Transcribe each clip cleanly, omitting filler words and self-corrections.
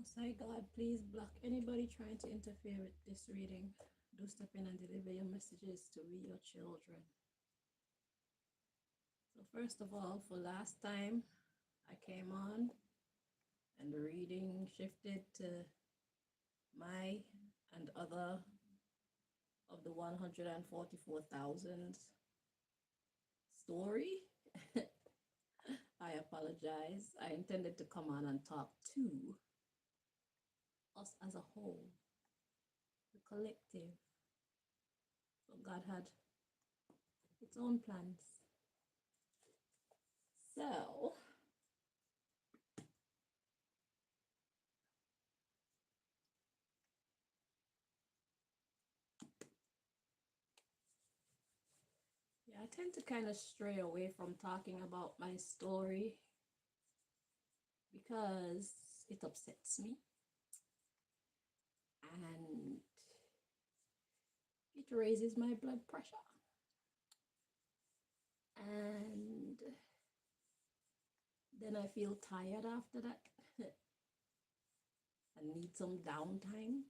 Most High God, please block anybody trying to interfere with this reading. Do step in and deliver your messages to we, your children. So first of all, for last time I came on and the reading shifted to my and other of the 144,000 story. I apologize. I intended to come on and talk to us as a whole, the collective. So God had its own plans. So yeah, I tend to kind of stray away from talking about my story because it upsets me and it raises my blood pressure. And then I feel tired after that. I need some downtime.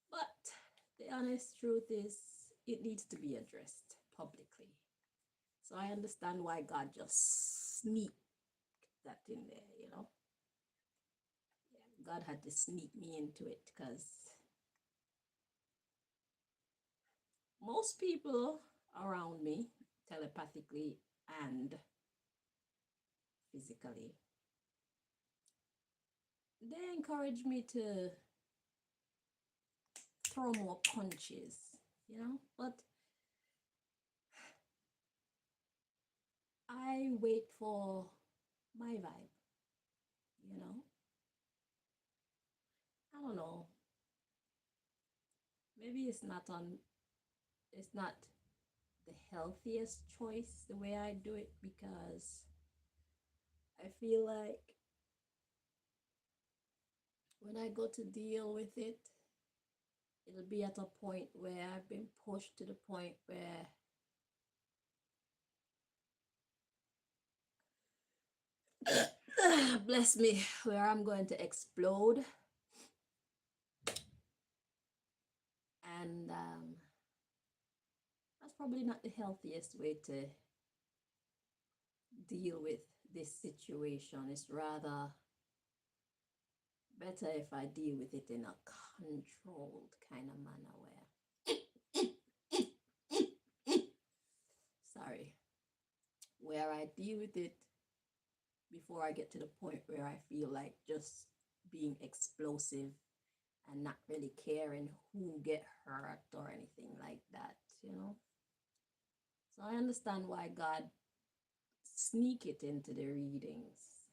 But the honest truth is, it needs to be addressed publicly. So I understand why God just sneaked that in there, you know. Yeah, God had to sneak me into it because most people around me, telepathically and physically, they encourage me to throw more punches, you know. But I wait for my vibe, you know. I don't know. Maybe it's not the healthiest choice the way I do it because I feel like when I go to deal with it, it'll be at a point where I've been pushed to the point where bless me, where I'm going to explode. And that's probably not the healthiest way to deal with this situation. It's rather better if I deal with it in a controlled kind of manner where, sorry, where I deal with it before I get to the point where I feel like just being explosive and not really caring who get hurt or anything like that, you know. So I understand why God sneak it into the readings.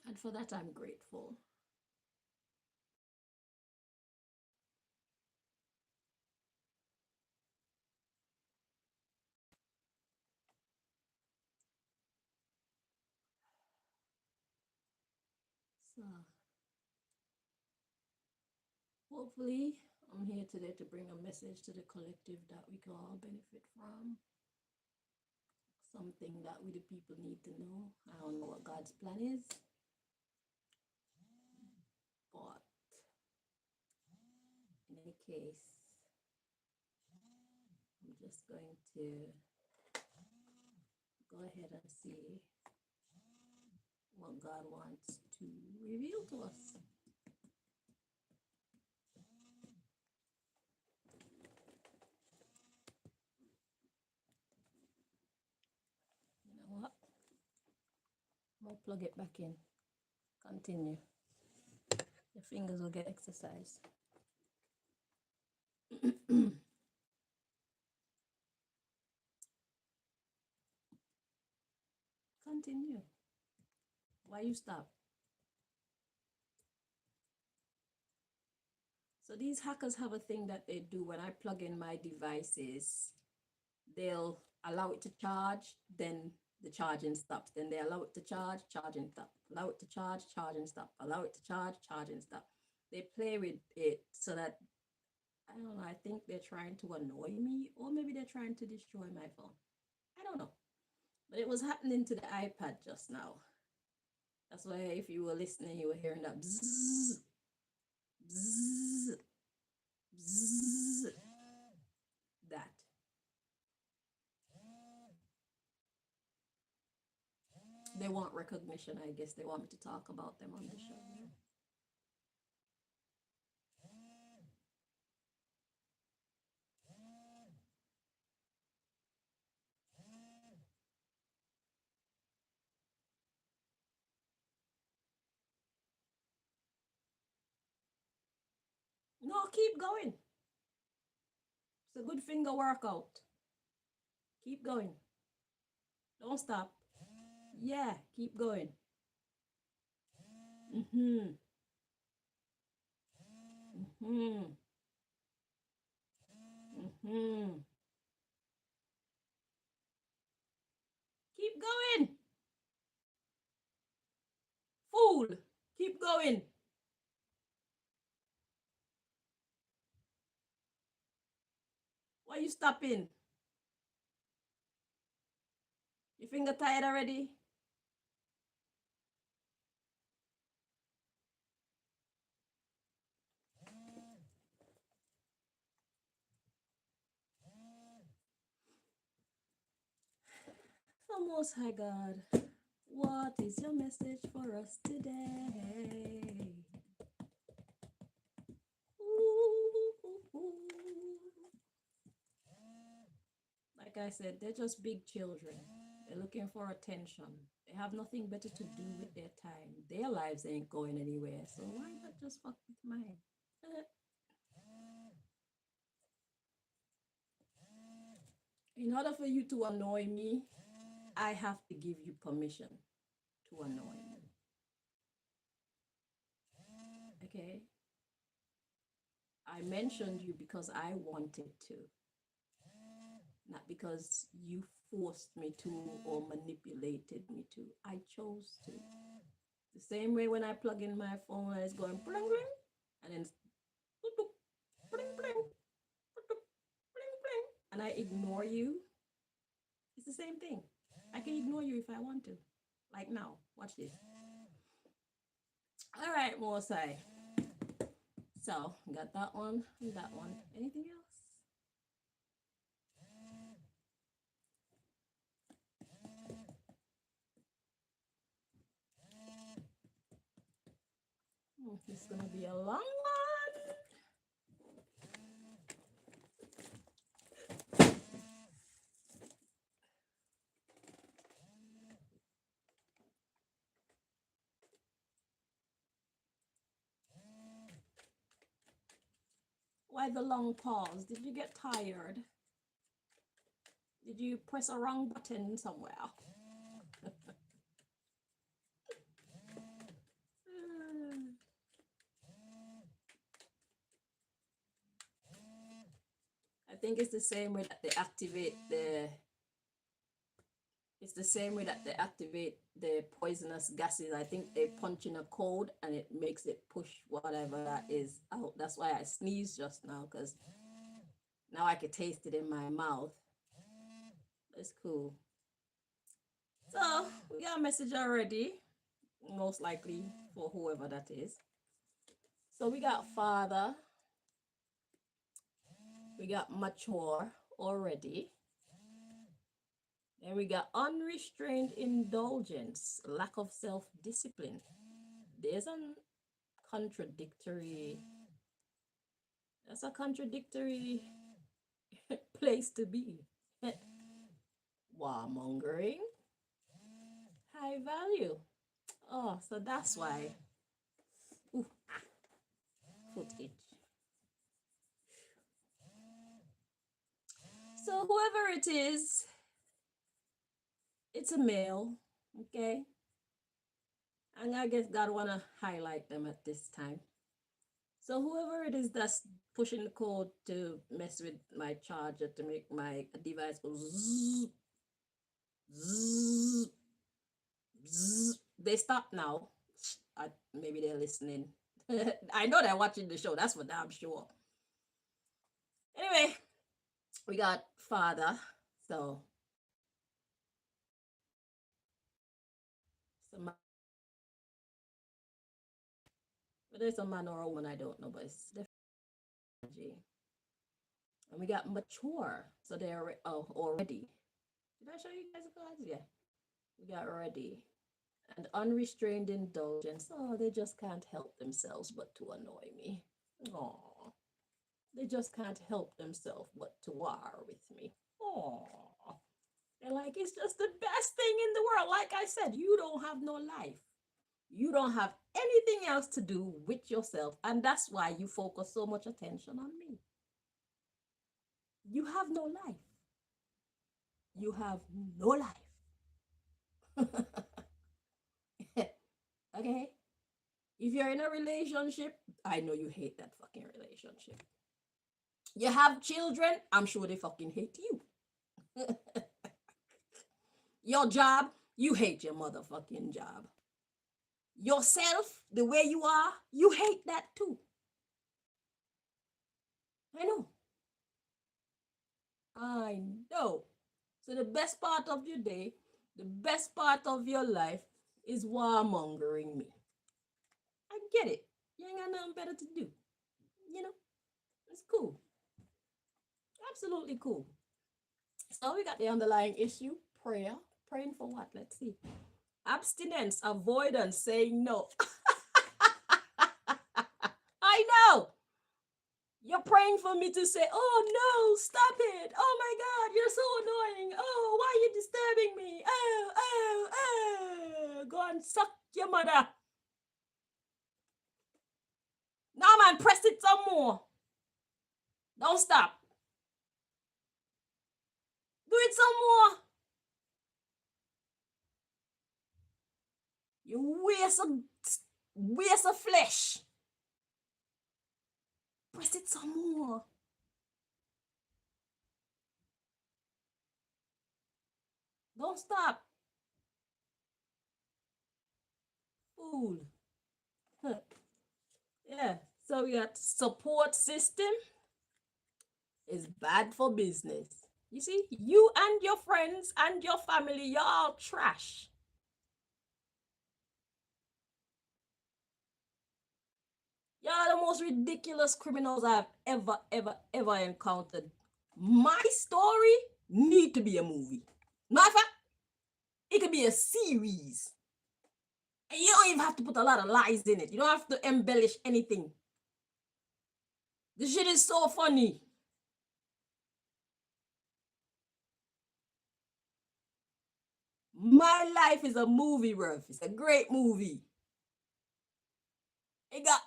And for that, I'm grateful. So hopefully, I'm here today to bring a message to the collective that we can all benefit from. Something that we the people need to know. I don't know what God's plan is, but in any case, I'm just going to go ahead and see what God wants to reveal to us. You know what? I'm gonna plug it back in. Continue. Your fingers will get exercise. Continue. Why you stop? So these hackers have a thing that they do when I plug in my devices. They'll allow it to charge, then the charging stops. Then they allow it to charge, charging stop. Allow it to charge, charging stop. Allow it to charge, charging stop. They play with it so that, I don't know, I think they're trying to annoy me, or maybe they're trying to destroy my phone. I don't know. But it was happening to the iPad just now. That's why if you were listening, you were hearing that bzzz, bzzz, bzzz, that. They want recognition, I guess. They want me to talk about them on the show. No, keep going. It's a good finger workout. Keep going. Don't stop. Yeah, keep going. Mm-hmm. Mm-hmm. Mm-hmm. Keep going. Fool. Keep going. Why you stopping? Your finger tired already? So Most High God, what is your message for us today? Ooh. Like I said, they're just big children. They're looking for attention. They have nothing better to do with their time. Their lives ain't going anywhere. So why not just fuck with mine? In order for you to annoy me, I have to give you permission to annoy me. Okay? I mentioned you because I wanted to, not because you forced me to or manipulated me to. I chose to. The same way when I plug in my phone and it's going bling bling, and then bling bling, bling bling, and I ignore you. It's the same thing. I can ignore you if I want to. Like now, watch this. All right, Mosai. So, got that one and that one. Anything else? This is going to be a long one. Why the long pause? Did you get tired? Did you press a wrong button somewhere? I think it's the same way that they activate the it's the same way that they activate the poisonous gases. I think they punch in a code and it makes it push whatever that is out. That's why I sneezed just now, because now I can taste it in my mouth. It's cool. So we got a message already, most likely for whoever that is. So we got father, we got mature already. Then we got unrestrained indulgence, lack of self-discipline. There's a contradictory, that's a contradictory place to be. Warmongering, high value. Oh, so that's why. Ooh, foot itch. So whoever it is, it's a male, okay? And I guess God wanna highlight them at this time. So whoever it is that's pushing the code to mess with my charger to make my device go zzz, zzz, zzz, they stop now. Maybe they're listening. I know they're watching the show. That's for damn sure. Anyway, we got father. So Whether it's a man or a woman, I don't know, but it's definitely. And we got mature, so they're already. Did I show you guys the cards? Yeah, we got ready. And unrestrained indulgence. Oh, they just can't help themselves but to annoy me. Oh, they just can't help themselves but to war with me. Oh, they're like, it's just the best thing in the world. Like I said, you don't have no life. You don't have anything else to do with yourself. And that's why you focus so much attention on me. You have no life. You have no life. Okay? If you're in a relationship, I know you hate that fucking relationship. You have children, I'm sure they fucking hate you. Your job, you hate your motherfucking job. Yourself, the way you are, you hate that too. I know. I know. So the best part of your day, the best part of your life is warmongering me. I get it. You ain't got nothing better to do. You know, it's cool. Absolutely cool. So we got the underlying issue, prayer. Praying for what? Let's see. Abstinence, avoidance, saying no. I know. You're praying for me to say, oh no, stop it. Oh my God, you're so annoying. Oh, why are you disturbing me? Oh, oh, oh. Go and suck your mother. Now, man, press it some more. Don't stop. Do it some more. You waste of flesh. Press it some more. Don't stop. Fool. Huh. Yeah. So we got support system is bad for business. You see, you and your friends and your family, you're all trash. Y'all the most ridiculous criminals I've ever encountered. My story need to be a movie. Matter of fact, it could be a series. And you don't even have to put a lot of lies in it. You don't have to embellish anything. This shit is so funny. My life is a movie, bro. It's a great movie. It got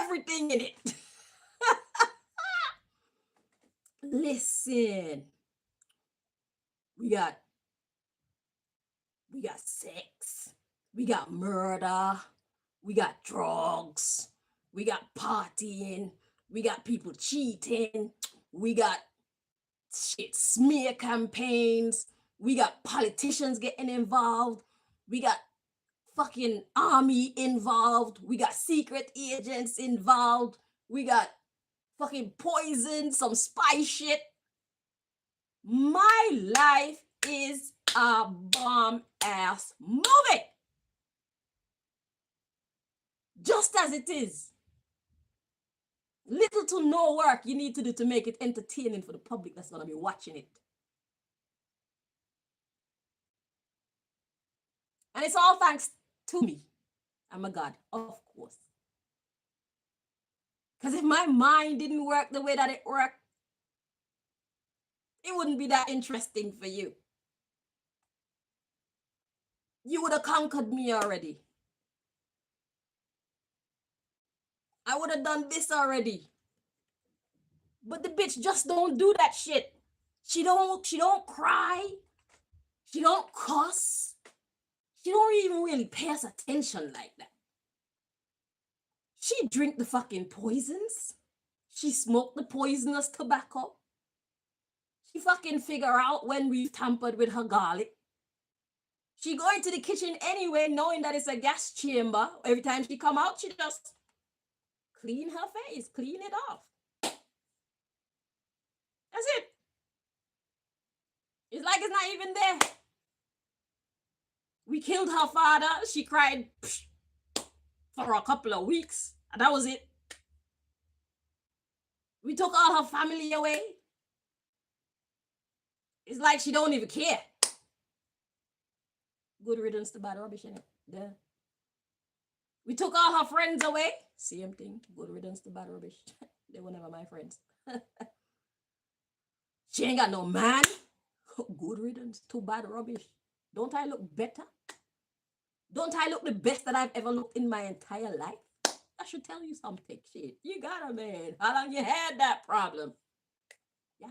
everything in it. Listen. We got sex. We got murder. We got drugs. We got partying. We got people cheating. We got shit smear campaigns. We got politicians getting involved. We got fucking army involved. We got secret agents involved. We got fucking poison, some spy shit. My life is a bomb ass movie. Just as it is. Little to no work you need to do to make it entertaining for the public that's going to be watching it. And it's all thanks to me. I'm a God, of course. Because if my mind didn't work the way that it worked, it wouldn't be that interesting for you. You would have conquered me already. I would have done this already. But the bitch just don't do that shit. She don't cry. She don't cuss. She don't even really pay us attention like that. She drink the fucking poisons. She smoke the poisonous tobacco. She fucking figure out when we've tampered with her garlic. She go into the kitchen anyway, knowing that it's a gas chamber. Every time she come out, she just clean her face, clean it off. That's it. It's like it's not even there. We killed her father. She cried for a couple of weeks. And that was it. We took all her family away. It's like she don't even care. Good riddance to bad rubbish, innit? Yeah. We took all her friends away. Same thing. Good riddance to bad rubbish. They were never my friends. She ain't got no man. Good riddance to bad rubbish. Don't I look better? Don't I look the best that I've ever looked in my entire life? I should tell you something. Shit, you got a man. How long you had that problem? Yeah.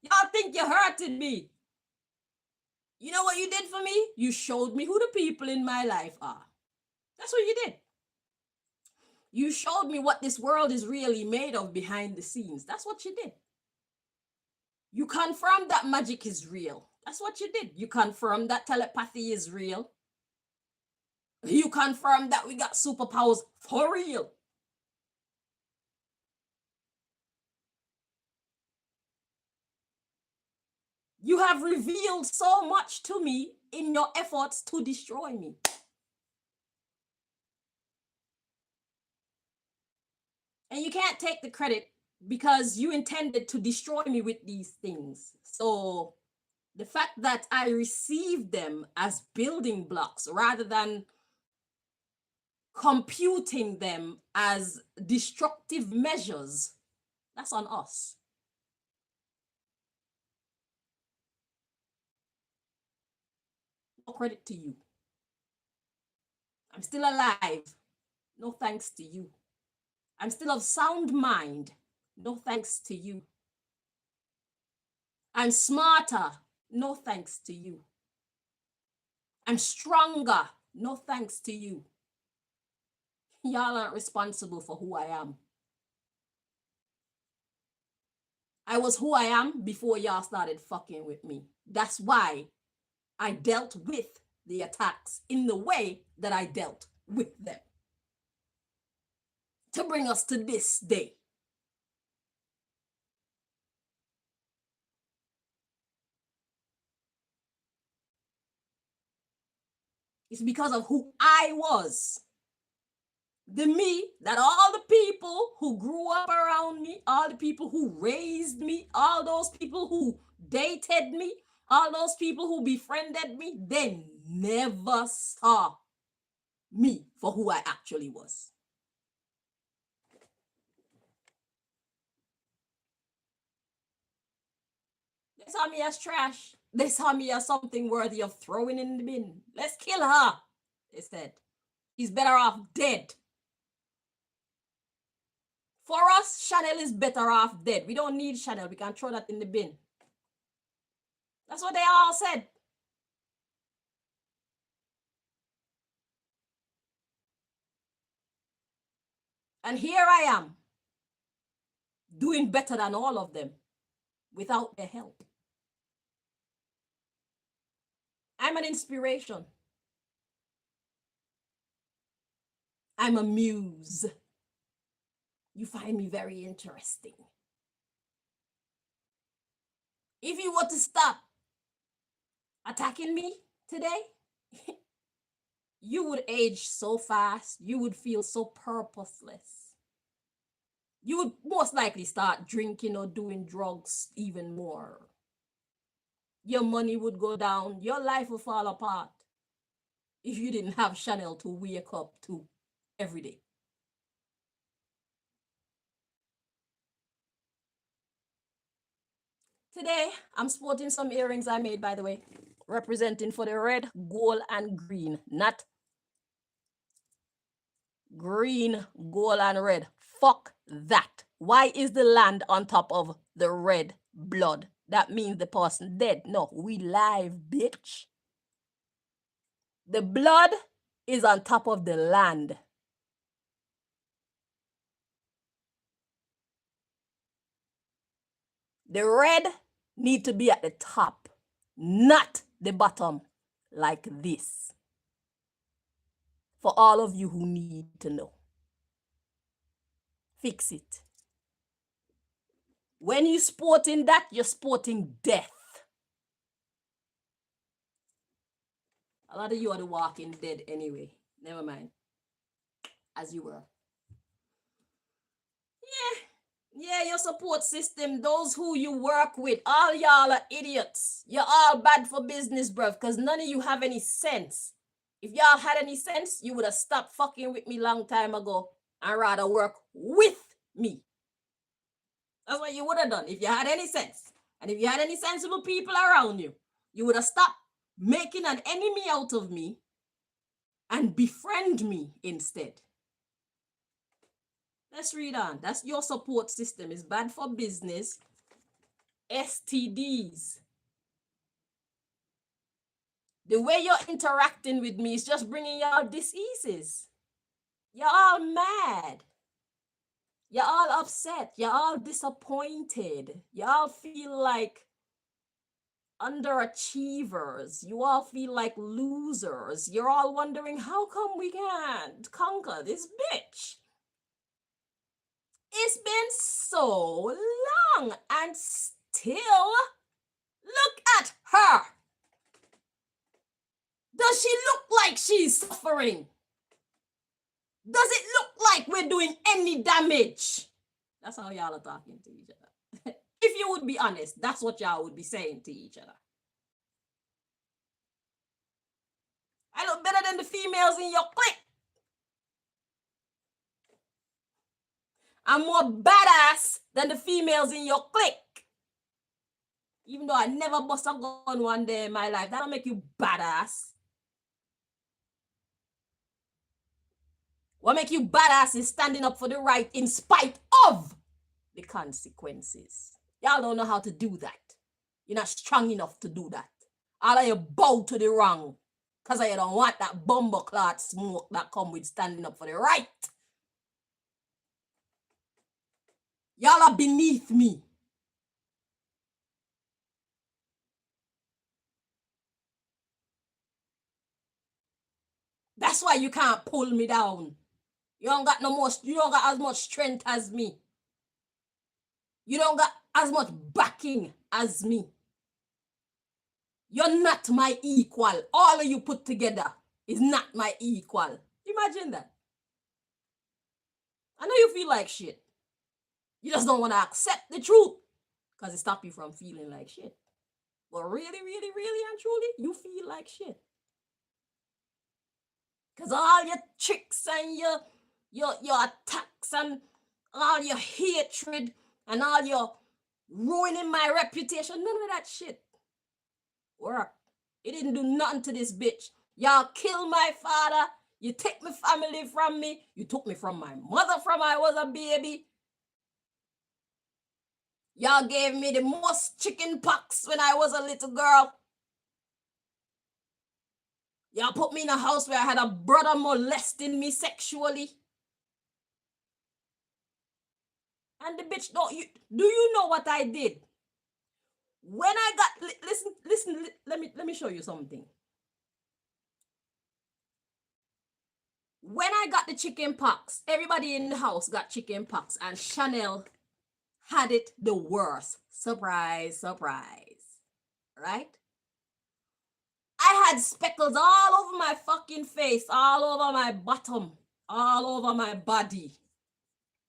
Y'all think you hurted me. You know what you did for me? You showed me who the people in my life are. That's what you did. You showed me what this world is really made of behind the scenes. That's what you did. You confirmed that magic is real. That's what you did. You confirmed that telepathy is real. You confirmed that we got superpowers for real. You have revealed so much to me in your efforts to destroy me. And you can't take the credit because you intended to destroy me with these things. So the fact that I received them as building blocks rather than computing them as destructive measures, that's on us. No credit to you. I'm still alive. No thanks to you. I'm still of sound mind. No thanks to you. I'm smarter. No thanks to you. I'm stronger. No thanks to you. Y'all aren't responsible for who I am. I was who I am before y'all started fucking with me. That's why I dealt with the attacks in the way that I dealt with them. To bring us to this day. It's because of who I was. The me that all the people who grew up around me, all the people who raised me, all those people who dated me, all those people who befriended me, they never saw me for who I actually was. They saw me as trash. They saw me as something worthy of throwing in the bin. Let's kill her, they said. He's better off dead. For us, Chanel is better off dead. We don't need Chanel. We can throw that in the bin. That's what they all said. And here I am, doing better than all of them without their help. I'm an inspiration. I'm a muse. You find me very interesting. If you were to stop attacking me today, you would age so fast. You would feel so purposeless. You would most likely start drinking or doing drugs even more. Your money would go down. Your life would fall apart if you didn't have Chanel to wake up to every day. Today, I'm sporting some earrings I made, by the way, representing for the red, gold, and green, not green, gold, and red. Fuck that. Why is the land on top of the red blood? That means the person dead. No, we live, bitch. The blood is on top of the land. The red need to be at the top, not the bottom, like this. For all of you who need to know. Fix it. When you sporting that, you're sporting death. A lot of you are the walking dead anyway. Never mind. As you were. Yeah, your support system, those who you work with, all y'all are idiots. You're all bad for business, bruv, because none of you have any sense. If y'all had any sense, you would have stopped fucking with me long time ago and rather work with me. That's what you would have done if you had any sense. And if you had any sensible people around you, you would have stopped making an enemy out of me and befriend me instead. Let's read on. That's your support system. It's bad for business. STDs. The way you're interacting with me is just bringing y'all diseases. You're all mad. You're all upset. You're all disappointed. You all feel like underachievers. You all feel like losers. You're all wondering, how come we can't conquer this bitch? It's been so long and still, look at her. Does she look like she's suffering? Does it look like we're doing any damage? That's how y'all are talking to each other. If you would be honest, that's what y'all would be saying to each other. I look better than the females in your clique. I'm more badass than the females in your clique. Even though I never bust a gun one day in my life, that don't make you badass. What make you badass is standing up for the right in spite of the consequences. Y'all don't know how to do that. You're not strong enough to do that. All of you bow to the wrong because you don't want that bumbleclot smoke that come with standing up for the right. Y'all are beneath me. That's why you can't pull me down. You don't got as much strength as me. You don't got as much backing as me. You're not my equal. All of you put together is not my equal. Imagine that. I know you feel like shit. You just don't want to accept the truth because it stops you from feeling like shit. But really, really, really and truly, you feel like shit. Because all your tricks and your attacks and all your hatred and all your ruining my reputation, none of that shit work. It didn't do nothing to this bitch. Y'all kill my father. You take my family from me. You took me from my mother from I was a baby. Y'all gave me the most chicken pox when I was a little girl. Y'all put me in a house where I had a brother molesting me sexually. And the bitch, do you know what I did? When I got, listen, let me show you something. When I got the chicken pox, everybody in the house got chicken pox, and Chanel had it the worst. Surprise, surprise. Right? I had speckles all over my fucking face, all over my bottom, all over my body.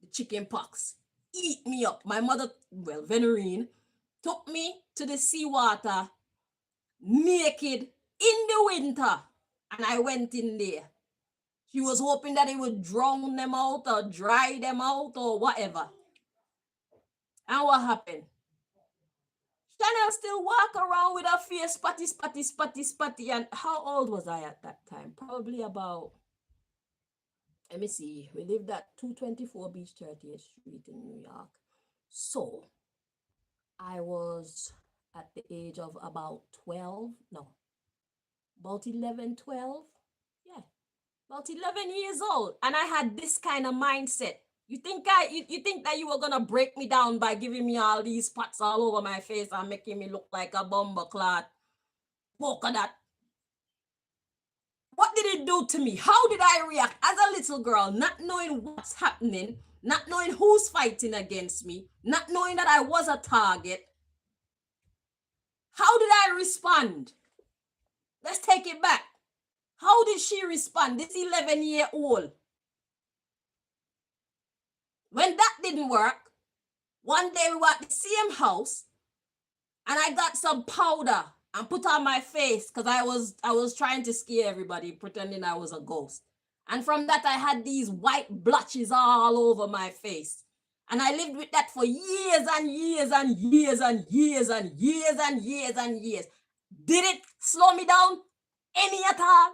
The chicken pox eat me up. My mother, well, Venerine, took me to the seawater naked in the winter, and I went in there. She was hoping that it would drown them out or dry them out or whatever. And what happened? Chanel still walk around with her face spotty. And how old was I at that time? Probably about, let me see, we lived at 224 Beach 30th Street in New York. So I was at the age of about 12, no, about 11, 12. Yeah, about 11 years old. And I had this kind of mindset. You think that you were gonna break me down by giving me all these spots all over my face and making me look like a bumbleclot polka dot? What did it do to me? How did I react as a little girl, not knowing what's happening, not knowing who's fighting against me, not knowing that I was a target? How did I respond? Let's take it back. How did she respond? This 11-year-old. When that didn't work, one day we were at the same house and I got some powder and put on my face because I was trying to scare everybody, pretending I was a ghost. And from that, I had these white blotches all over my face. And I lived with that for years and years and years and years and years and years and years. Did it slow me down any at all?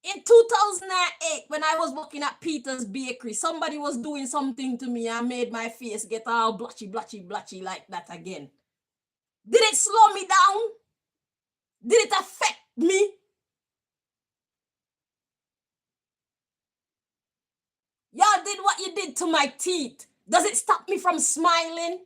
In 2008, when I was working at Peter's Bakery, somebody was doing something to me and made my face get all blotchy, blotchy, blotchy like that again. Did it slow me down? Did it affect me? Y'all did what you did to my teeth. Does it stop me from smiling?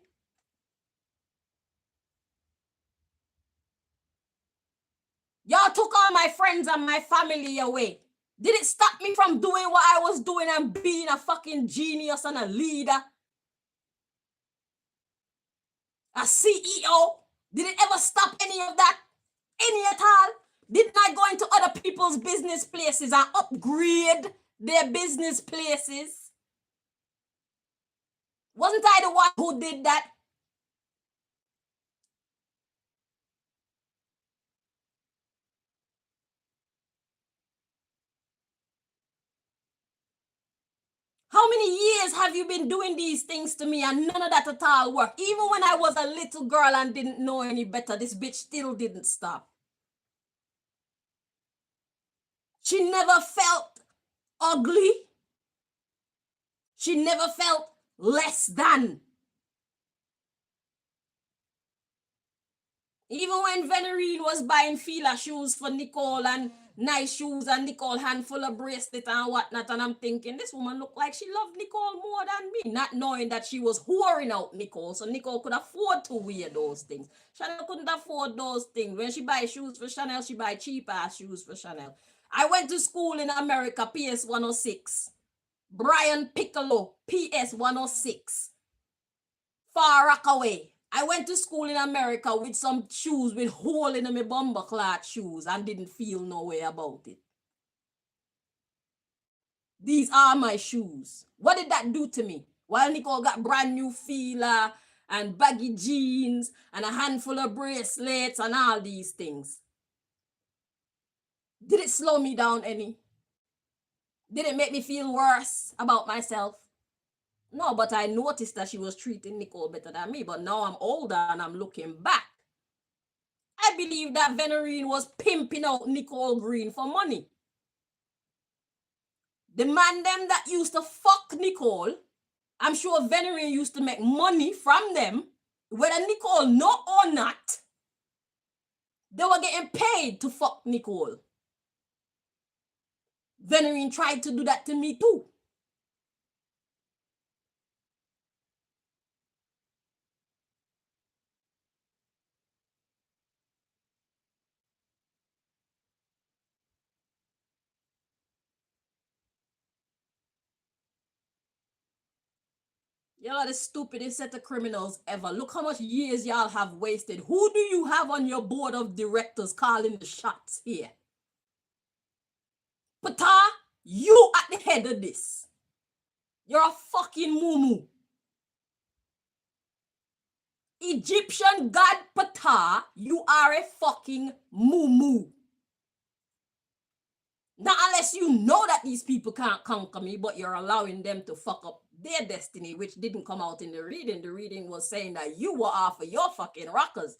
Y'all took all my friends and my family away. Did it stop me from doing what I was doing and being a fucking genius and a leader? A CEO? Did it ever stop any of that? Any at all? Didn't I go into other people's business places and upgrade their business places? Wasn't I the one who did that? How many years have you been doing these things to me and none of that at all worked? Even when I was a little girl and didn't know any better, this bitch still didn't stop. She never felt ugly. She never felt less than. Even when Venerine was buying Fila shoes for Nicole and nice shoes and Nicole handful of bracelet and whatnot, and I'm thinking this woman looked like she loved Nicole more than me, not knowing that she was whoring out Nicole, so Nicole could afford to wear those things. Chanel couldn't afford those things. When she buy shoes for Chanel, she buy cheap ass shoes for Chanel. I went to school in America, PS 106. Brian Piccolo, PS 106. Far Rockaway. I went to school in America with some shoes with hole in my bomber cloth shoes and didn't feel no way about it. These are my shoes. What did that do to me? While Nicole got brand new Fila and baggy jeans and a handful of bracelets and all these things. Did it slow me down any? Did it make me feel worse about myself? No, but I noticed that she was treating Nicole better than me. But now I'm older and I'm looking back. I believe that Venerine was pimping out Nicole Green for money. The man them that used to fuck Nicole, I'm sure Venerine used to make money from them, whether Nicole know or not. They were getting paid to fuck Nicole. Venerine tried to do that to me too. Y'all are the stupidest set of criminals ever. Look how much years y'all have wasted. Who do you have on your board of directors calling the shots here? Pata, you at the head of this. You're a fucking mumu. Egyptian god Ptah, you are a fucking mumu. Not unless you know that these people can't conquer me, but you're allowing them to fuck up their destiny, which didn't come out in the reading. The reading was saying that you were off of your fucking rockers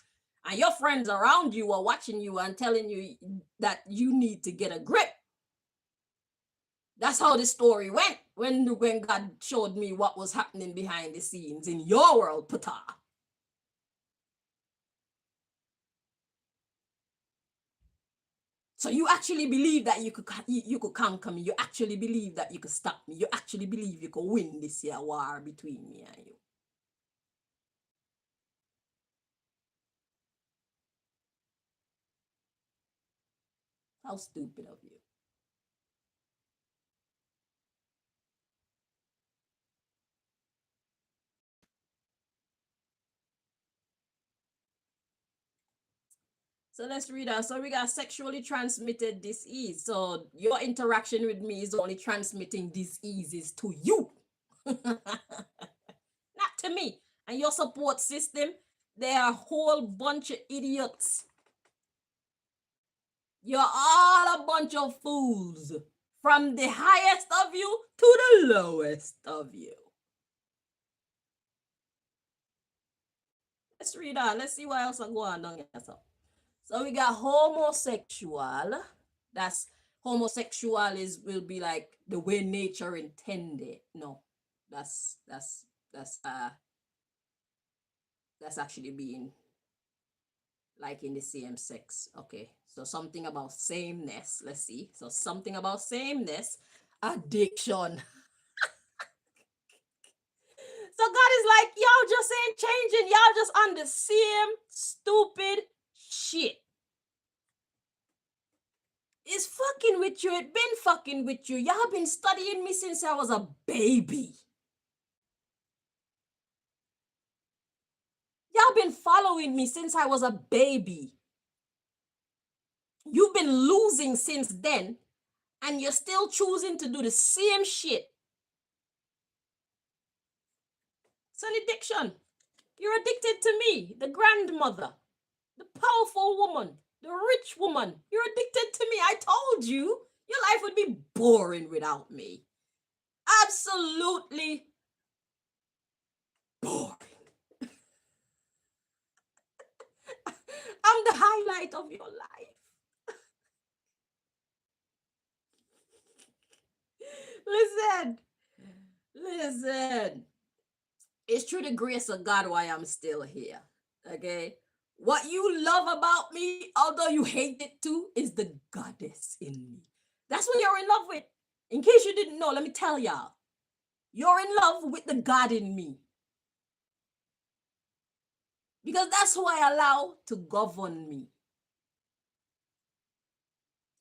and your friends around you were watching you and telling you that you need to get a grip. That's how the story went when God showed me what was happening behind the scenes in your world, Ptah. So you actually believe that you could conquer me. You actually believe that you could stop me. You actually believe you could win this year war between me and you. How stupid of you. So let's read on. So we got sexually transmitted disease. So your interaction with me is only transmitting diseases to you, not to me. And your support system, they are a whole bunch of idiots. You're all a bunch of fools, from the highest of you to the lowest of you. Let's read on. Let's see what else I go on down here. So we got homosexual. That's homosexual will be like the way nature intended. No, that's actually being like in the same sex. Okay, so something about sameness. Let's see. So something about sameness, addiction. So God is like, y'all just ain't changing. Y'all just on the same stupid shit. It's fucking with you. It been fucking with you. Y'all been studying me since I was a baby. Y'all been following me since I was a baby. You've been losing since then, and you're still choosing to do the same shit. It's an addiction. You're addicted to me, the grandmother, the powerful woman, the rich woman. You're addicted to me. I told you, your life would be boring without me. Absolutely boring. I'm the highlight of your life. Listen. It's through the grace of God why I'm still here. Okay? What you love about me, although you hate it too, is the goddess in me. That's what you're in love with. In case you didn't know, let me tell y'all. You're in love with the God in me. Because that's who I allow to govern me.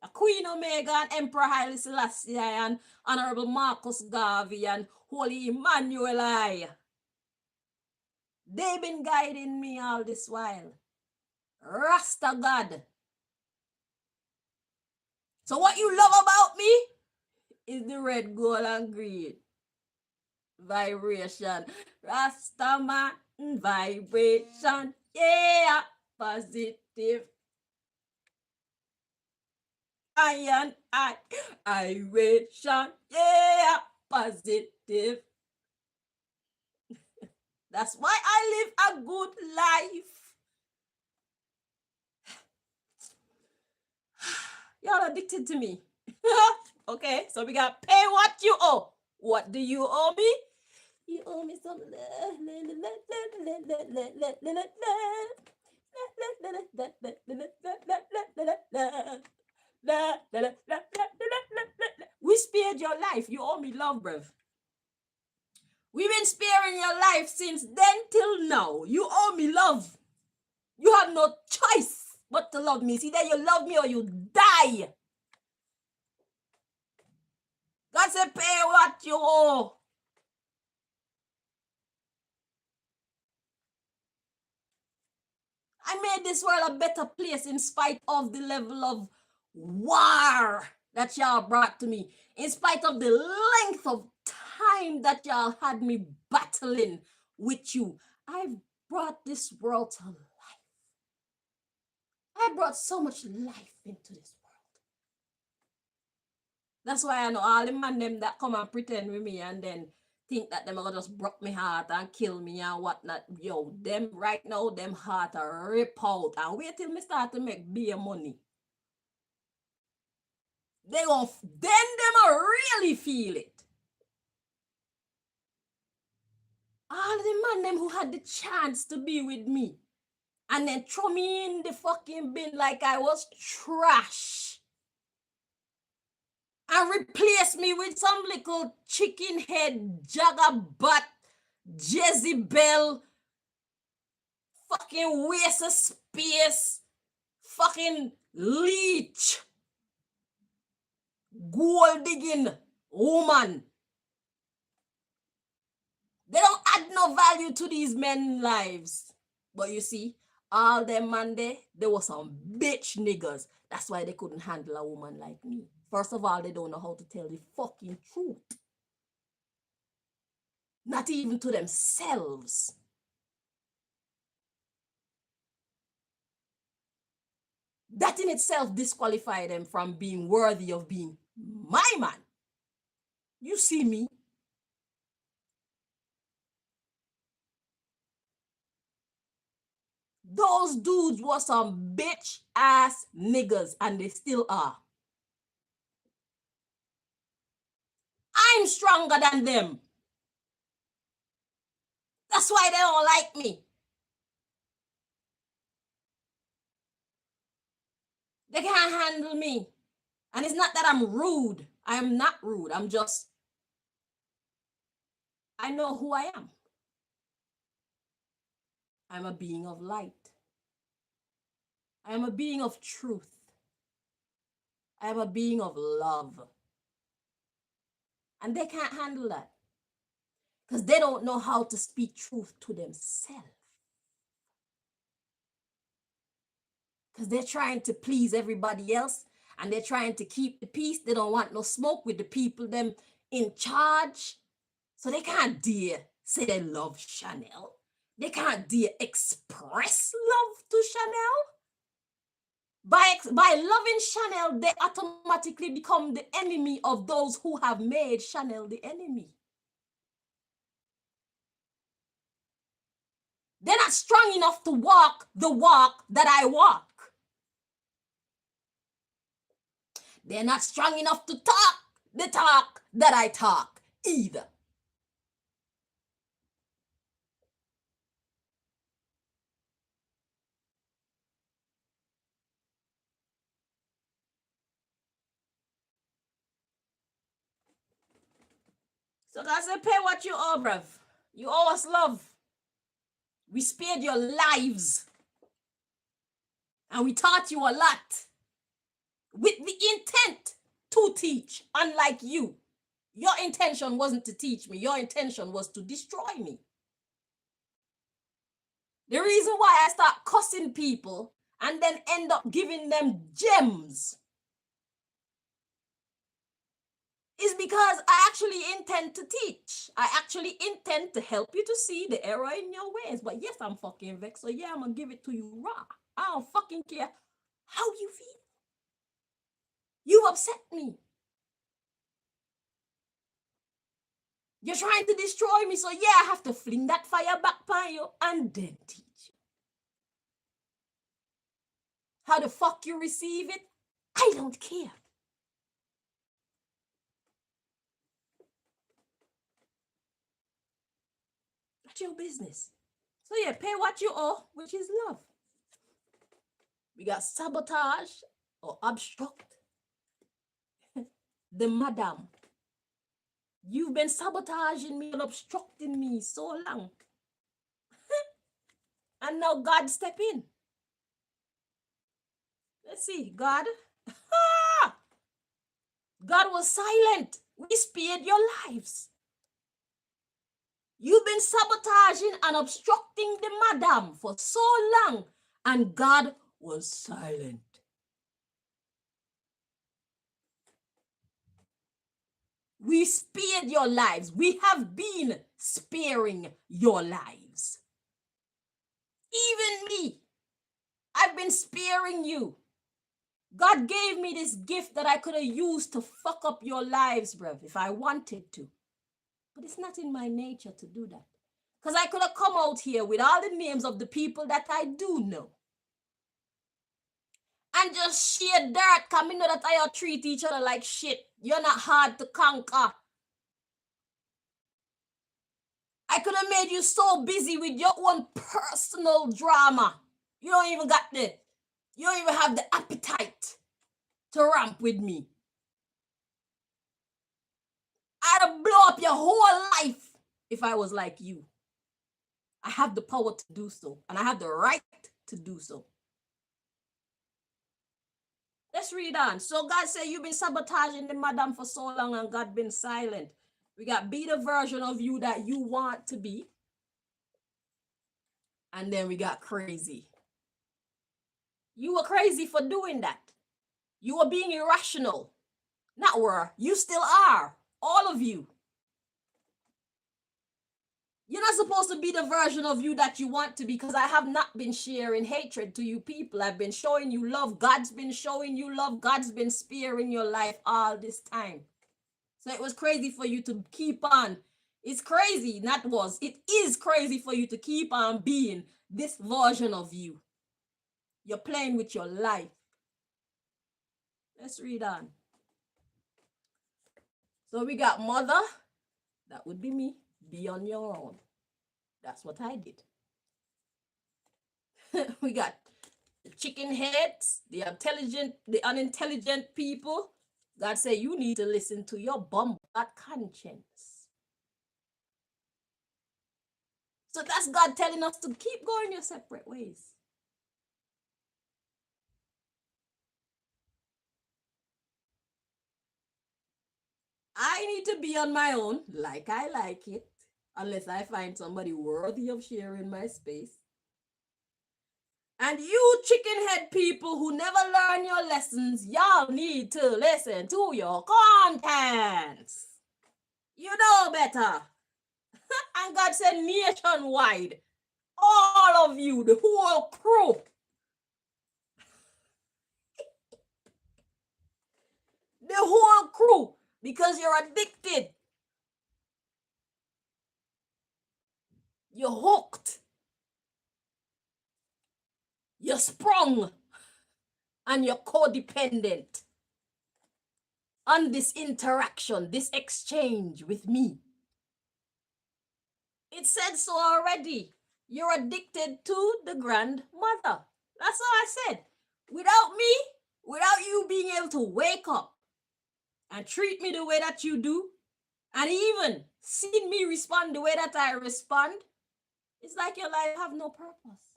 A Queen Omega and Emperor Haile Selassie and Honorable Marcus Garvey and Holy Emmanuel I. They've been guiding me all this while. Rasta God. So what you love about me is the red, gold, and green vibration. Rastaman vibration. Yeah, positive. Iron vibration. Yeah, positive. That's why I live a good life. Y'all addicted to me. Okay, so we got pay what you owe. What do you owe me? You owe me some we spared your life. You owe me love, bruv. We've been sparing your life since then till now. You owe me love. You have no choice but to love me. See, either you love me or you die. God said, pay what you owe. I made this world a better place in spite of the level of war that y'all brought to me. In spite of the length of time that y'all had me battling with you. I've brought this world to life. I brought so much life into this world. That's why I know all the man them that come and pretend with me and then think that them are gonna just broke me heart and kill me and whatnot. Yo, them right now, them heart are rip out. And wait till me start to make beer money. Then them will really feel it. All the man them who had the chance to be with me and then throw me in the fucking bin like I was trash and replace me with some little chicken head, jagger butt, Jezebel, fucking waste of space, fucking leech, gold digging woman. They don't add no value to these men's lives. But you see, All them man they were some bitch niggas. That's why they couldn't handle a woman like me. First of all, they don't know how to tell the fucking truth. Not even to themselves. That in itself disqualified them from being worthy of being my man. You see me? Those dudes were some bitch ass niggas, and they still are. I'm stronger than them. That's why they don't like me. They can't handle me. And it's not that I'm rude. I am not rude. I know who I am. I'm a being of light. I am a being of truth. I am a being of love. And they can't handle that because they don't know how to speak truth to themselves. Because they're trying to please everybody else and they're trying to keep the peace. They don't want no smoke with the people them in charge. So they can't dare say they love Chanel. They can't dare express love to Chanel. By loving Chanel, they automatically become the enemy of those who have made Chanel the enemy. They're not strong enough to walk the walk that I walk. They're not strong enough to talk the talk that I talk either. So God said, pay what you owe, bruv. You owe us love. We spared your lives. And we taught you a lot. With the intent to teach, unlike you. Your intention wasn't to teach me. Your intention was to destroy me. The reason why I start cussing people and then end up giving them gems is because I actually intend to teach. I actually intend to help you to see the error in your ways. But yes, I'm fucking vexed. So yeah, I'm gonna give it to you raw. I don't fucking care how you feel. You've upset me. You're trying to destroy me. So yeah, I have to fling that fire back by you and then teach you. How the fuck you receive it, I don't care. That's your business. So yeah, pay what you owe, which is love. We got sabotage or obstruct. The madam. You've been sabotaging me and obstructing me so long. And now God step in. Let's see, God. God was silent. We spared your lives. You've been sabotaging and obstructing the madam for so long, and God was silent. We spared your lives. We have been sparing your lives. Even me, I've been sparing you. God gave me this gift that I could have used to fuck up your lives, bruv, if I wanted to. But it's not in my nature to do that. Because I could have come out here with all the names of the people that I do know. And just share dirt, because I know that I all treat each other like shit. You're not hard to conquer. I could have made you so busy with your own personal drama. You don't even have the appetite to ramp with me. I'd blow up your whole life if I was like you. I have the power to do so, and I have the right to do so. Let's read on. So God said, you've been sabotaging the madam for so long, and God been silent. We got be the version of you that you want to be. And then we got crazy. You were crazy for doing that. You were being irrational. Not were. You still are. All of you. You're not supposed to be the version of you that you want to be, because I have not been sharing hatred to you people. I've been showing you love. God's been showing you love. God's been sparing your life all this time. So it was crazy for you to keep on. It's crazy, not was. It is crazy for you to keep on being this version of you. You're playing with your life. Let's read on. So we got mother. That would be me. Be on your own. That's what I did. We got the chicken heads, the intelligent, the unintelligent people. God say you need to listen to your bum conscience. So that's God telling us to keep going your separate ways. I need to be on my own, like I like it, unless I find somebody worthy of sharing my space. And you chickenhead people who never learn your lessons, y'all need to listen to your contents. You know better. And God said nationwide, all of you, the whole crew. The whole crew, because you're addicted. You're hooked. You're sprung. And you're codependent on this interaction, this exchange with me. It said so already. You're addicted to the grandmother. That's all I said. Without me, without you being able to wake up and treat me the way that you do, and even seeing me respond the way that I respond, it's like your life have no purpose.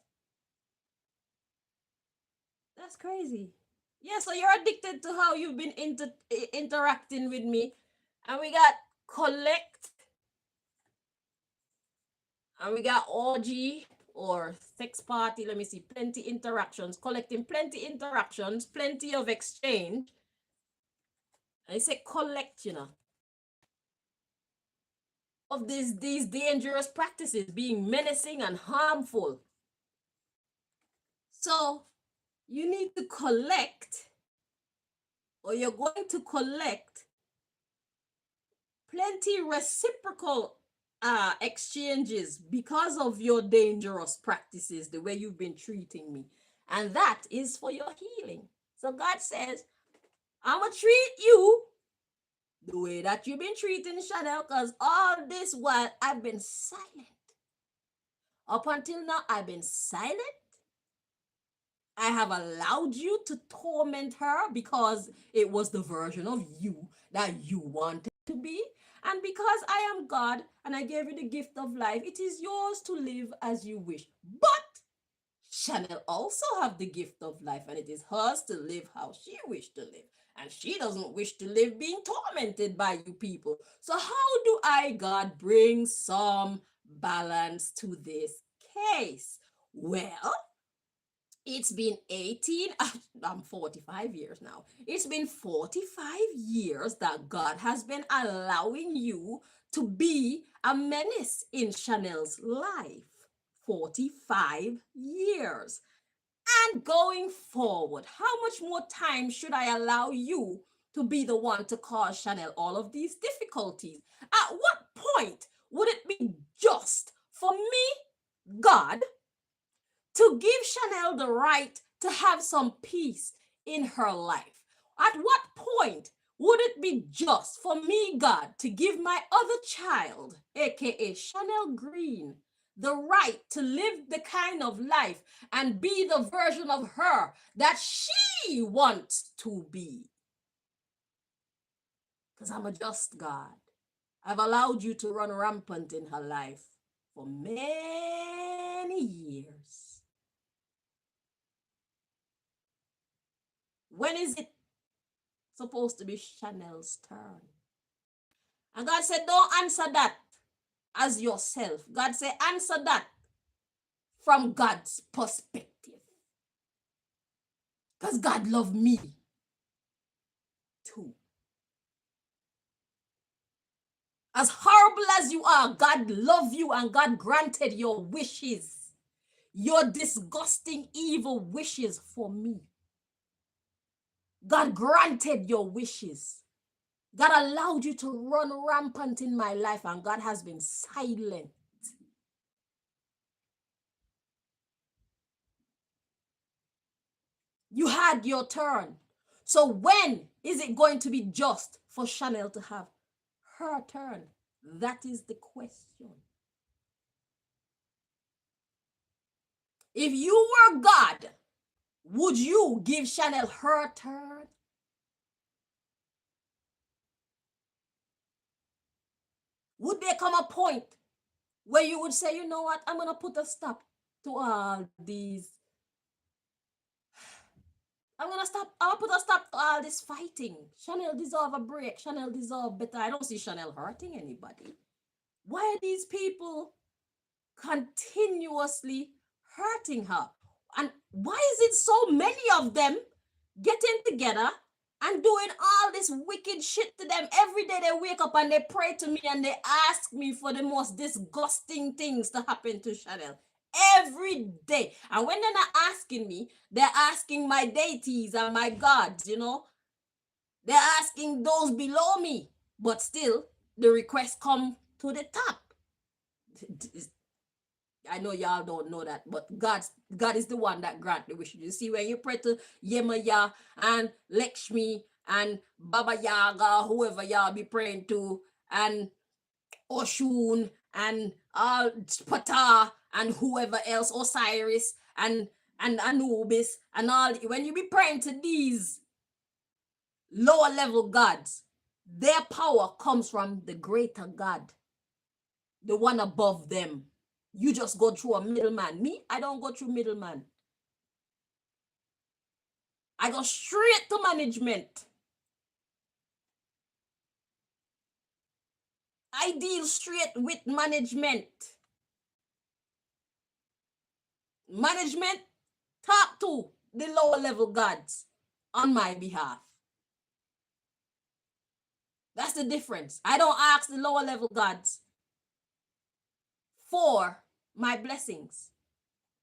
That's crazy. Yeah, so you're addicted to how you've been interacting with me. And we got collect. And we got orgy or sex party. Let me see. Plenty interactions. Collecting plenty interactions. Plenty of exchange. I say collect, you know. Of these dangerous practices being menacing and harmful. So you need to collect, or you're going to collect plenty reciprocal exchanges because of your dangerous practices, the way you've been treating me. And that is for your healing. So God says, I'm going to treat you the way that you've been treating Chanel, because all this while I've been silent. Up until now, I've been silent. I have allowed you to torment her because it was the version of you that you wanted to be. And because I am God and I gave you the gift of life, it is yours to live as you wish. But Chanel also have the gift of life, and it is hers to live how she wished to live. And she doesn't wish to live being tormented by you people. So how do I, God, bring some balance to this case? Well, it's been 18, I'm 45 years now. It's been 45 years that God has been allowing you to be a menace in Chanel's life. 45 years. And going forward, how much more time should I allow you to be the one to cause Chanel all of these difficulties? At what point would it be just for me, God, to give Chanel the right to have some peace in her life? At what point would it be just for me, God, to give my other child, aka Chanel Green, the right to live the kind of life and be the version of her that she wants to be? Because I'm a just God. I've allowed you to run rampant in her life for many years. When is it supposed to be Chanel's turn? And God said, don't answer that as yourself. God said, answer that from God's perspective. Because God loved me too. As horrible as you are, God loved you and God granted your wishes, your disgusting, evil wishes for me. God granted your wishes. God allowed you to run rampant in my life, and God has been silent. You had your turn. So when is it going to be just for Chanel to have her turn? That is the question. If you were God, would you give Chanel her turn? Would there come a point where you would say, you know what, I'm going to put a stop to all these. I'm going to put a stop to all this fighting. Chanel deserve a break. Chanel deserve better. I don't see Chanel hurting anybody. Why are these people continuously hurting her? And why is it so many of them getting together and doing all this wicked shit to them? Every day they wake up and they pray to me and they ask me for the most disgusting things to happen to Chanel. Every day. And when they're not asking me, they're asking my deities and my gods, you know. They're asking those below me. But still, the requests come to the top. I know y'all don't know that, but God is the one that grant the wish. You see, when you pray to Yemaya and Lakshmi and Baba Yaga, whoever y'all be praying to, and Oshun and Ptah and whoever else, Osiris and Anubis and all, when you be praying to these lower level gods, their power comes from the greater God, the one above them. You just go through a middleman. Me, I don't go through middleman. I go straight to management. I deal straight with management. Management talk to the lower level gods on my behalf. That's the difference. I don't ask the lower level gods for my blessings.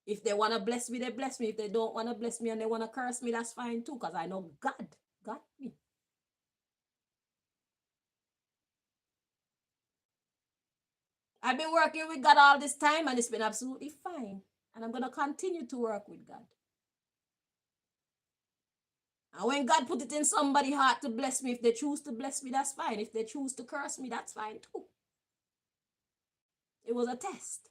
If they want to bless me, they bless me. If they don't want to bless me and they want to curse me, that's fine too, because I know God got me. I've been working with God all this time and it's been absolutely fine. And I'm going to continue to work with God. And when God put it in somebody's heart to bless me, if they choose to bless me, that's fine. If they choose to curse me, that's fine too. It was a test.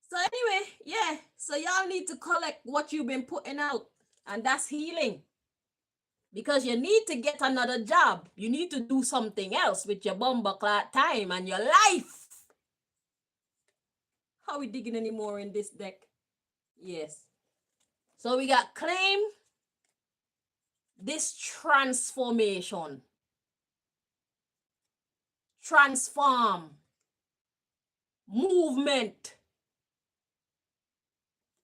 So anyway, yeah. So y'all need to collect what you've been putting out. And that's healing. Because you need to get another job. You need to do something else with your bumbleclot time and your life. How are we digging anymore in this deck? Yes. So we got claim this transformation. Transform. Movement.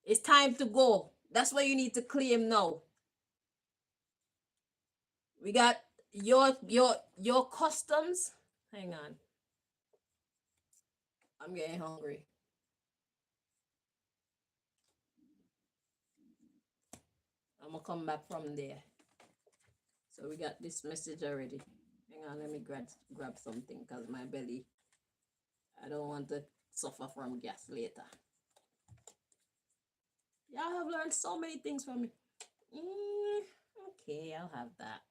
It's time to go. That's what you need to claim now. We got your customs. Hang on. I'm getting hungry. I'm gonna come back from there. So we got this message already. Hang on, let me grab something because my belly, I don't want to suffer from gas later. Y'all have learned so many things from me. Okay, I'll have that.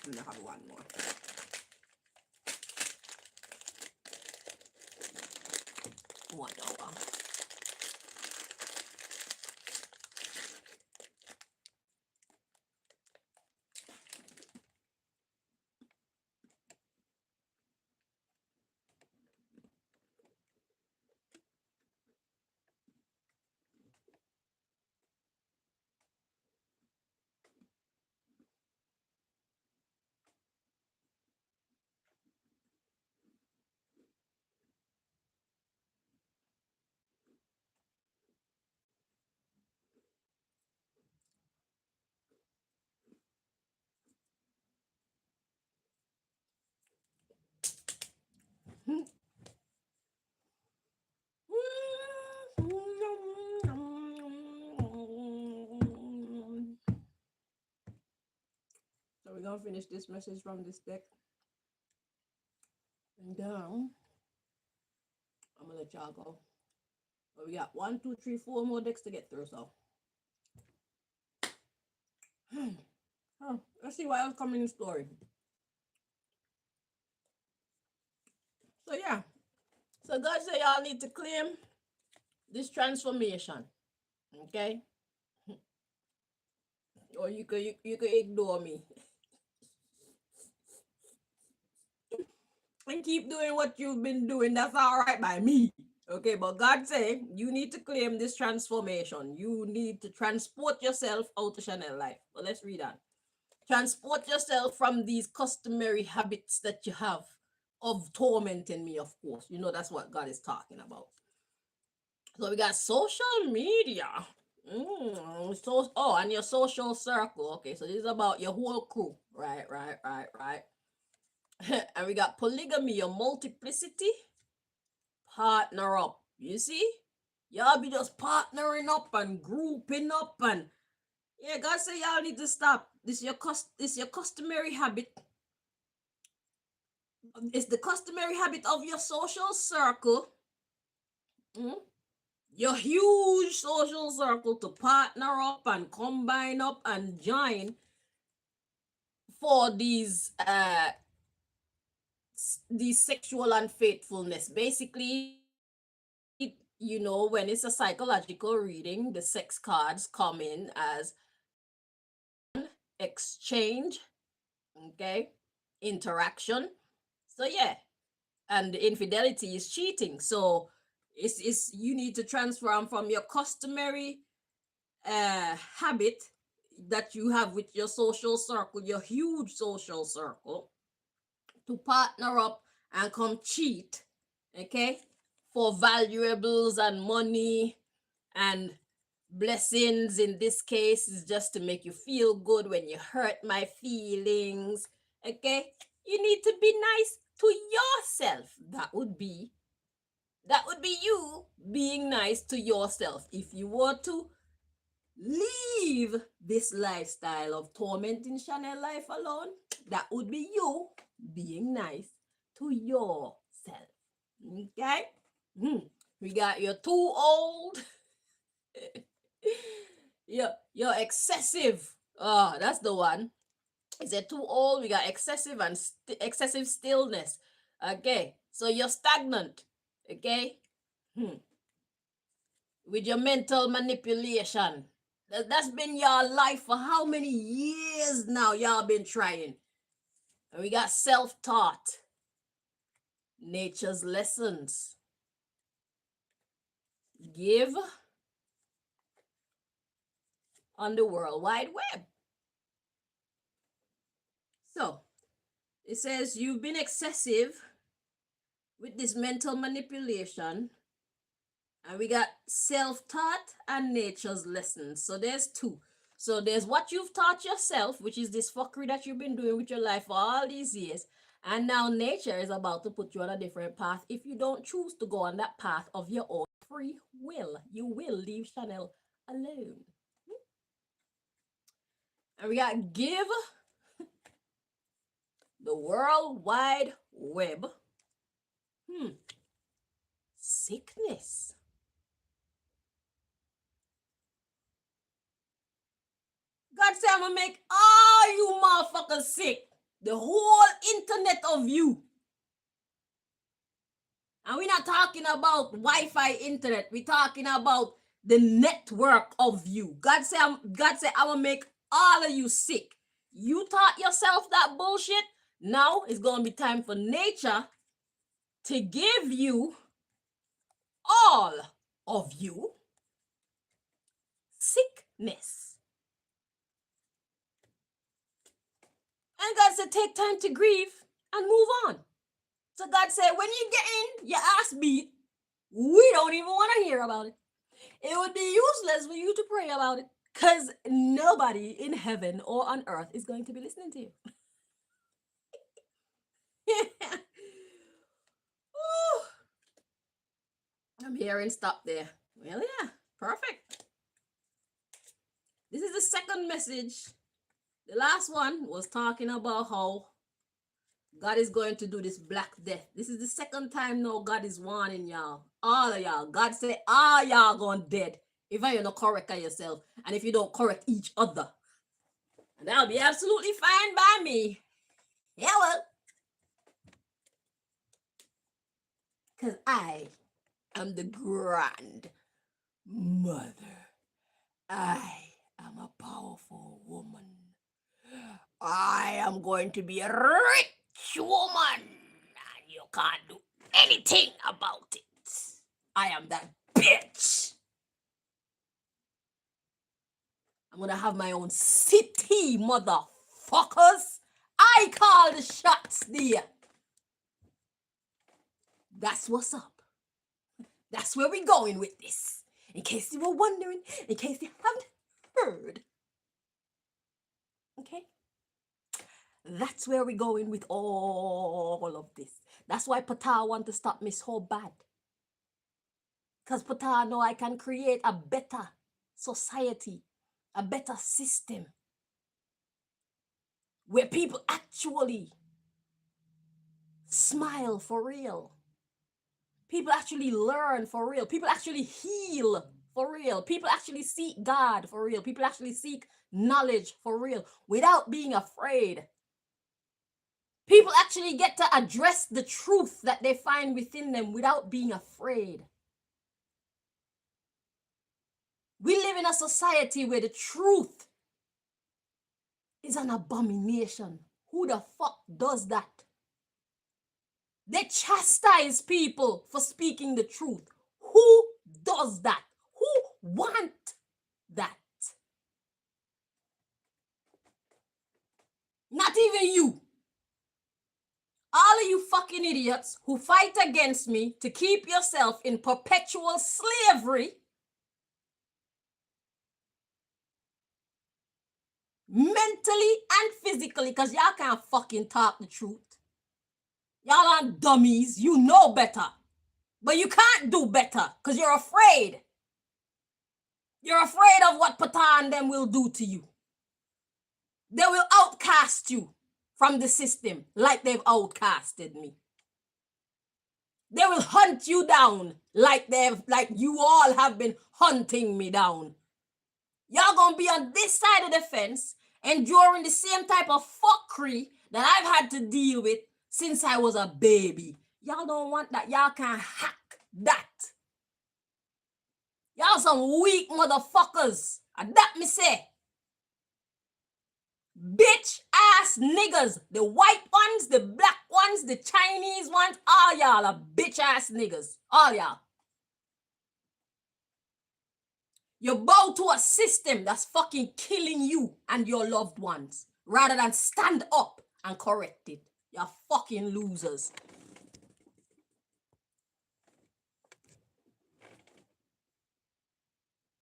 I'm gonna have one more. $1. So we're gonna finish this message from this deck. And I'm gonna let y'all go. But we got 1, 2, 3, 4 more decks to get through, so let's see what else coming in story. So yeah. So God said y'all need to claim this transformation. Okay? Or you could ignore me. And keep doing what you've been doing. That's all right by me. Okay, but God say you need to claim this transformation. You need to transport yourself out of Chanel life. Well, let's read on. Transport yourself from these customary habits that you have of tormenting me, of course. You know that's what God is talking about. So we got social media. And your social circle. Okay, so this is about your whole crew. Right. And we got polygamy or multiplicity. Partner up. You see? Y'all be just partnering up and grouping up and yeah, God say y'all need to stop. This your customary habit. It's the customary habit of your social circle. Your huge social circle to partner up and combine up and join for these sexual unfaithfulness. Basically, you know, when it's a psychological reading, the sex cards come in as exchange, okay, interaction. So yeah, and infidelity is cheating. So it's you need to transform from your customary habit that you have with your social circle, your huge social circle, to partner up and come cheat, okay, for valuables and money and blessings. In this case is just to make you feel good when you hurt my feelings, okay. You need to be nice to yourself. That would be you being nice to yourself. If you were to leave this lifestyle of tormenting Chanel life alone, that would be you being nice to yourself. Okay? We got you're too old. You're excessive. Oh, that's the one. Is it too old? We got excessive and excessive stillness. Okay, so you're stagnant. Okay, with your mental manipulation. That's been your life for how many years now? Y'all been trying. And we got self-taught. Nature's lessons. Give on the World Wide Web. So it says you've been excessive with this mental manipulation. And we got self-taught and nature's lessons. So there's two. So there's what you've taught yourself, which is this fuckery that you've been doing with your life for all these years. And now nature is about to put you on a different path. If you don't choose to go on that path of your own free will, you will leave Chanel alone. And we got give the World Wide Web sickness. God said I'm gonna make all you motherfuckers sick. The whole internet of you. And we're not talking about Wi-Fi internet. We're talking about the network of you. God said, I will make all of you sick. You taught yourself that bullshit. Now it's going to be time for nature to give you, all of you, sickness. And God said, take time to grieve and move on. So God said, when you get in your ass beat, we don't even want to hear about it. It would be useless for you to pray about it because nobody in heaven or on earth is going to be listening to you. I'm hearing stop there. Well, yeah, perfect. This is the second message. The last one was talking about how God is going to do this black death. This is the second time now God is warning y'all. All of y'all. God said, all y'all going dead if you're not correct at yourself and if you don't correct each other. And that'll be absolutely fine by me. Hello. Because I am the grand mother. I am a powerful woman. I am going to be a rich woman. And you can't do anything about it. I am that bitch. I'm going to have my own city, motherfuckers. I call the shots there. That's what's up. That's where we're going with this. In case you were wondering, in case you haven't heard. Okay? That's where we're going with all of this. That's why Pata want to stop me so bad. Because Pata know I can create a better society, a better system, where people actually smile for real. People actually learn for real. People actually heal for real. People actually seek God for real. People actually seek knowledge for real without being afraid. People actually get to address the truth that they find within them without being afraid. We live in a society where the truth is an abomination. Who the fuck does that? They chastise people for speaking the truth. Who does that? Who want that? Not even you. All of you fucking idiots who fight against me to keep yourself in perpetual slavery, mentally and physically, because y'all can't fucking talk the truth. Y'all aren't dummies. You know better. But you can't do better because you're afraid. You're afraid of what Pata and them will do to you. They will outcast you from the system like they've outcasted me. They will hunt you down like you all have been hunting me down. Y'all gonna be on this side of the fence enduring the same type of fuckery that I've had to deal with since I was a baby. Y'all don't want that. Y'all can't hack that. Y'all some weak motherfuckers. And that me say. Bitch ass niggas. The white ones, the black ones, the Chinese ones. All y'all are bitch ass niggas. All y'all. You bow to a system that's fucking killing you and your loved ones rather than stand up and correct it. You're fucking losers.